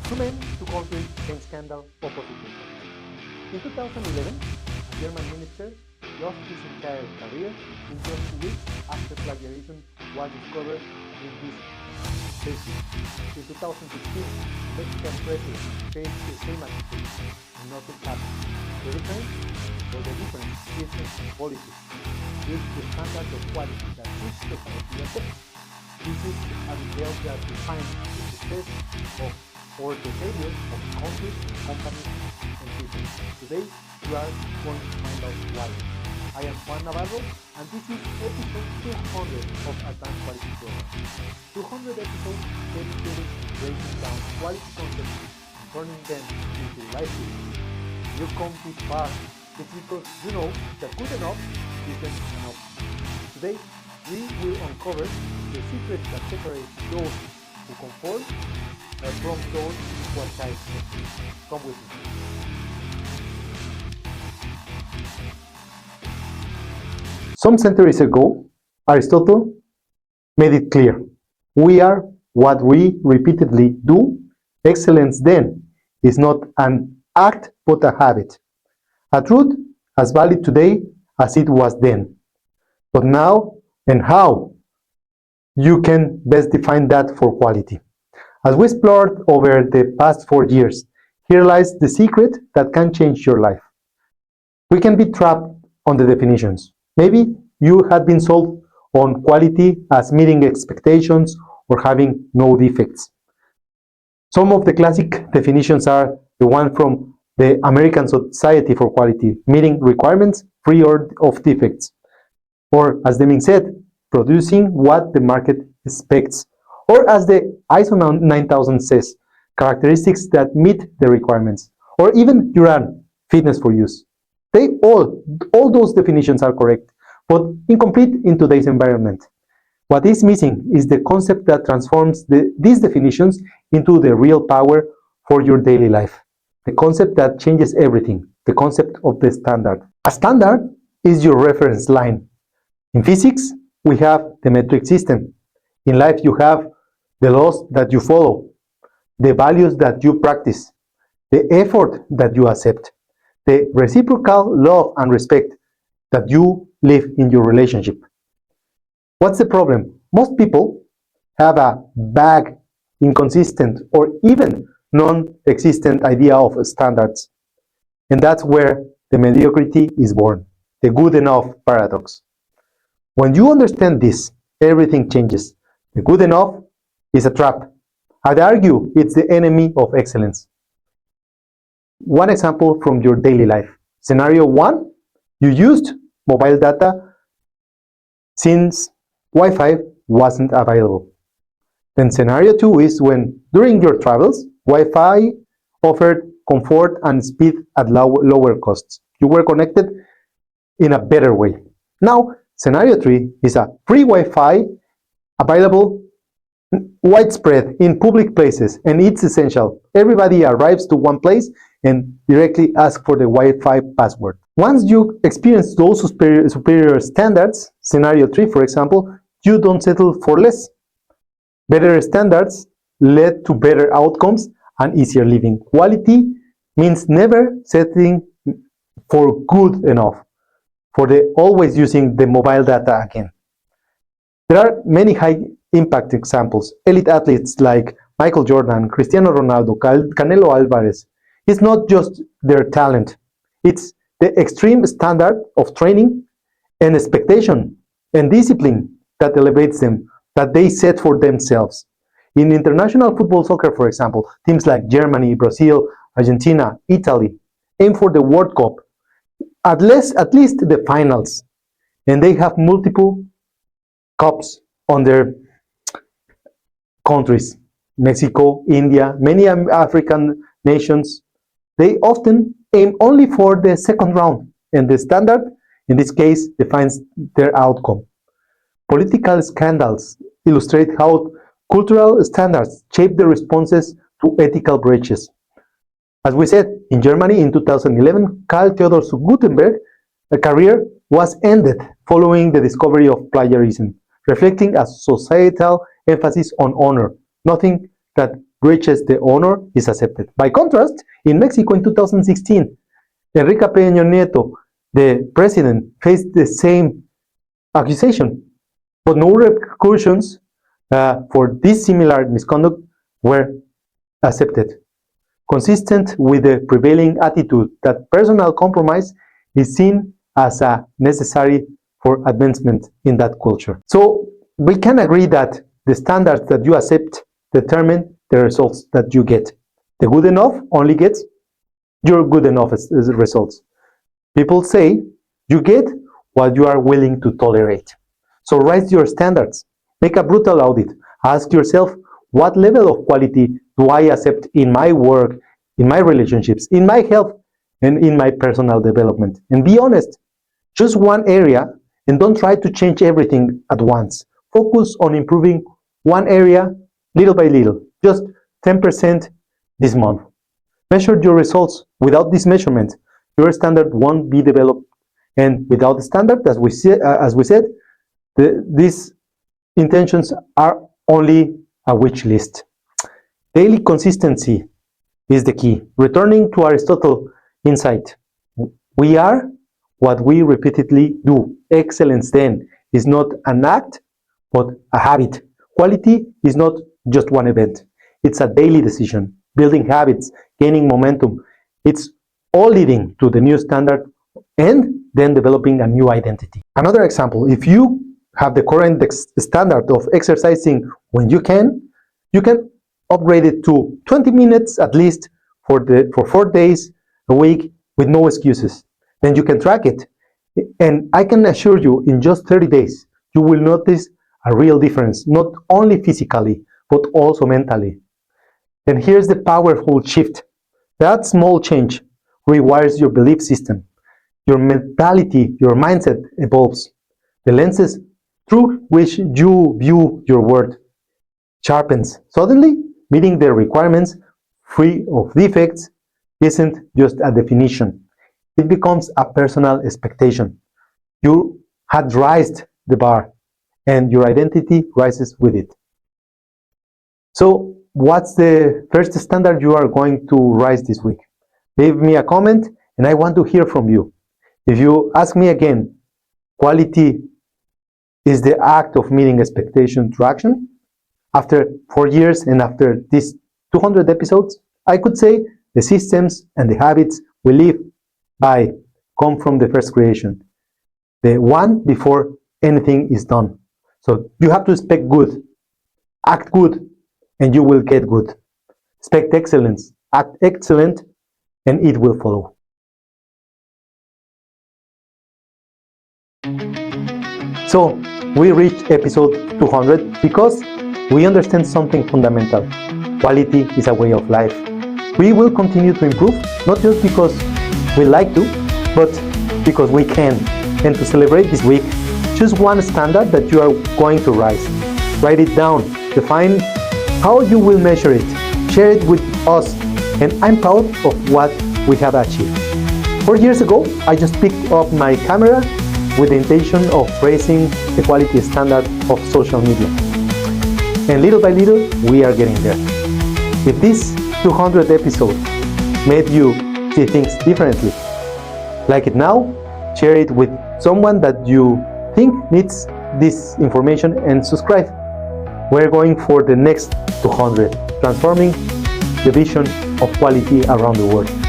Two men, two countries, same scandal, opposite results. In 2011, a German minister lost his entire career in just 2 weeks after plagiarism was discovered in his thesis. In 2016, Mexican president faced the same accusation and nothing happened. The difference is politics. This is the standard of quality that each society accepts. This is a detail that defines the success of or the failure of countries, companies, and people. Today, we are going to find out why. I am Juan Navarro, and this is episode 200 of Advanced Quality Program. 200 episodes dedicated to breaking down quality concepts and turning them into life skills. You come this far, it's because you know that good enough isn't enough. Today, we will uncover the secrets that separate those who conform from those who are child. Come with me. Some centuries ago, Aristotle made it clear. We are what we repeatedly do. Excellence then is not an act but a habit. A truth as valid today as it was then. But now and how you can best define that for quality. As we explored over the past 4 years, here lies the secret that can change your life. We can be trapped on the definitions. Maybe you had been sold on quality as meeting expectations or having no defects. Some of the classic definitions are the one from the American Society for Quality, meeting requirements free of defects. Or, as Deming said, producing what the market expects. Or as the ISO 9000 says, characteristics that meet the requirements. Or even Duran, fitness for use. All those definitions are correct, but incomplete in today's environment. What is missing is the concept that transforms these definitions into the real power for your daily life. The concept that changes everything, the concept of the standard. A standard is your reference line. In physics, we have the metric system. In life, you have the laws that you follow, the values that you practice, the effort that you accept, the reciprocal love and respect that you live in your relationship. What's the problem? Most people have a vague, inconsistent, or even non-existent idea of standards. And that's where the mediocrity is born, the good enough paradox. When you understand this, everything changes. The good enough is a trap. I'd argue it's the enemy of excellence. One example from your daily life. Scenario 1, you used mobile data since Wi-Fi wasn't available. Then scenario 2 is when, during your travels, Wi-Fi offered comfort and speed at lower costs. You were connected in a better way. Now, scenario 3 is a free Wi-Fi available widespread in public places, and it's essential. Everybody arrives to one place and directly asks for the Wi-Fi password. Once you experience those superior standards, scenario 3 for example, you don't settle for less. Better standards led to better outcomes and easier living. Quality means never settling for good enough, for always using the mobile data again. There are many high-impact examples. Elite athletes like Michael Jordan, Cristiano Ronaldo, Canelo Alvarez. It's not just their talent. It's the extreme standard of training and expectation and discipline that elevates them, that they set for themselves. In international football soccer, for example, teams like Germany, Brazil, Argentina, Italy aim for the World Cup, at least the finals, and they have multiple cups on their countries. Mexico, India, many African nations, they often aim only for the second round, and the standard, in this case, defines their outcome. Political scandals illustrate how cultural standards shape the responses to ethical breaches. As we said, in Germany in 2011, Karl Theodor Gutenberg's career was ended following the discovery of plagiarism, reflecting a societal emphasis on honor, nothing that reaches the honor is accepted. By contrast, in Mexico in 2016, Enrique Peña Nieto, the president, faced the same accusation, but no repercussions for this similar misconduct were accepted, consistent with the prevailing attitude that personal compromise is seen as necessary for advancement in that culture. So we can agree that the standards that you accept determine the results that you get. The good enough only gets your good enough results. People say you get what you are willing to tolerate. So raise your standards. Make a brutal audit. Ask yourself, what level of quality do I accept in my work, in my relationships, in my health, and in my personal development? And be honest. Choose one area and don't try to change everything at once. Focus on improving one area little by little, just 10% this month. Measure your results. Without this measurement, your standard won't be developed. And without the standard, as we said, these intentions are only a wish list. Daily consistency is the key. Returning to Aristotle's insight, we are what we repeatedly do. Excellence, then, is not an act, but a habit. Quality is not just one event. It's a daily decision. Building habits, gaining momentum. It's all leading to the new standard and then developing a new identity. Another example, if you have the current standard of exercising when you can upgrade it to 20 minutes at least for 4 days a week with no excuses. Then you can track it. And I can assure you, in just 30 days, you will notice a real difference, not only physically, but also mentally. And here's the powerful shift. That small change rewires your belief system. Your mentality, your mindset evolves. The lenses through which you view your world sharpens. Suddenly, meeting the requirements free of defects isn't just a definition. It becomes a personal expectation. You had raised the bar, and your identity rises with it. So, what's the first standard you are going to rise this week? Leave me a comment, and I want to hear from you. If you ask me again, quality is the act of meeting expectation to action. After 4 years and after these 200 episodes, I could say the systems and the habits we live by come from the first creation, the one before anything is done. So you have to expect good, act good, and you will get good. Expect excellence, act excellent, and it will follow. So we reached episode 200 because we understand something fundamental. Quality is a way of life. We will continue to improve, not just because we like to, but because we can. And to celebrate this week, choose one standard that you are going to rise. Write it down, define how you will measure it, share it with us, and I'm proud of what we have achieved. 4 years ago, I just picked up my camera with the intention of raising the quality standard of social media. And little by little, we are getting there. If this 200 episode made you see things differently, like it now, share it with someone that you think needs this information and subscribe. We're going for the next 200, transforming the vision of quality around the world.